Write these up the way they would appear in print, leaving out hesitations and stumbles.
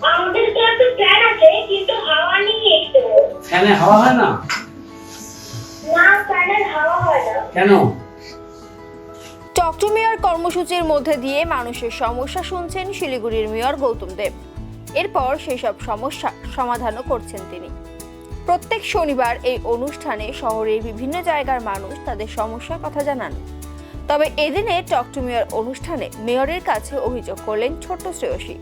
আমাদের ক্লাসে ফ্যান আছে কিন্তু হাওয়া নেই একটু। ফ্যানে হাওয়া হয় না? না, ফ্যানের হাওয়া হয় না। কেন? টক টু মেয়র কর্মসূচির মধ্যে দিয়ে মানুষের সমস্যা শুনছেন শিলিগুড়ির মেয়র গৌতম দেব। এরপর সেই সব সমস্যা সমাধানও করছেন তিনি। প্রত্যেক শনিবার এই অনুষ্ঠানে শহরের বিভিন্ন জায়গার মানুষ তাদের সমস্যার কথা জানান। তবে এদিনে টক টু মেয়র অনুষ্ঠানে মেয়রের কাছে অভিযোগ করলেন ছোট্ট শ্রেয়সী।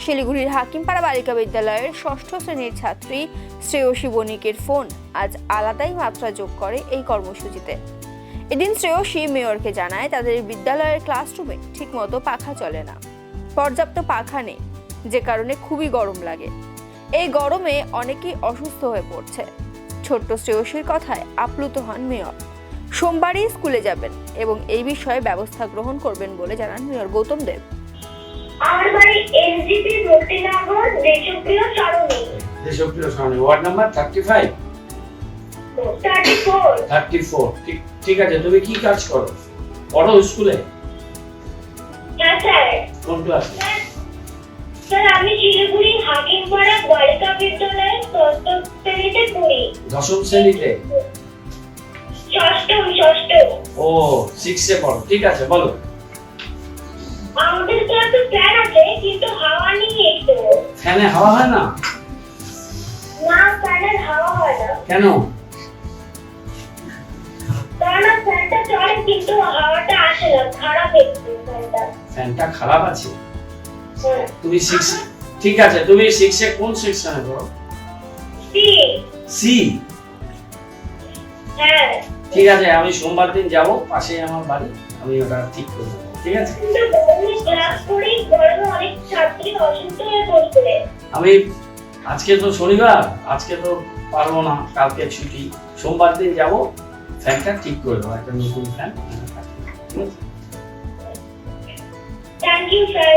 শিলিগুড়ির হাকিমপাড়া বালিকা বিদ্যালয়ের ৬ষ্ঠ শ্রেণীর ছাত্রী শ্রেয়সী বণিকের ফোন আজ আলাদাই মাত্রা যোগ করে এই কর্মসূচিতে। এদিন শ্রেয়সী মেয়রকে জানায় তাদের বিদ্যালয়ের ক্লাসরুমে ঠিকমতো পাখা চলে না, পর্যাপ্ত পাখা নেই, যে কারণে খুবই গরম লাগে। এই গরমে অনেকেই অসুস্থ হয়ে পড়ছে। ছোট্ট শ্রেয়সীর কথায় আপ্লুত হন মেয়র। সোমবারই স্কুলে যাবেন এবং এই বিষয়ে ব্যবস্থা গ্রহণ করবেন বলে জানান মেয়র গৌতম দেব। আমার বাড়ি এনজিপি ভক্তিনগর দেশপ্রিয় সরণি। দেশপ্রিয় সরণি, ওয়ার্ড নাম্বার 35? 34। ঠিক আছে, তুমি কি কাজ করো? পড়ো স্কুলে? হ্যাঁ স্যার। কোন ক্লাসে? স্যার আমি শিলিগুড়ি হাকিমপাড়া বালিকা বিদ্যালয়ে 6ষ্ঠ শ্রেণীতে পড়ি। 10ম শ্রেণীতে? ষষ্ঠ। ও, 6 এ পড়ো। ঠিক আছে, বলো। আমাদের ক্লাসে ফ্যান আছে কিন্তু হাওয়া নেই একটু। ফ্যানে হাওয়া হয় না? না, ফ্যানের হাওয়া হয় না। কেন? কারণ ফ্যানটা চলে কিন্তু হাওয়াটা আসে না, খারাপ একটু ফ্যানটা। ফ্যানটা খারাপ আছে? হ্যাঁ। তুমি 6, ঠিক আছে, তুমি 6 এ কোন সেকশনে পড়ো? সি। হ্যাঁ। ঠিক আছে, আমি সোমবার দিন যাব, পাশেই আমার বাড়ি, আমি ওটা ঠিক করে দেবো। ঠিক আছে? কিন্তু গরমে ক্লাস করি, গরমে অনেক ছাত্রী অসুস্থ হয়ে পড়ছে। আমি আজকে তো শনিবার, আজকে তো পারবো না, কালকে ছুটি। সোমবার দিন যাব, ফ্যানটা ঠিক করে দেবো, একটা নতুন ফ্যান। Thank you sir.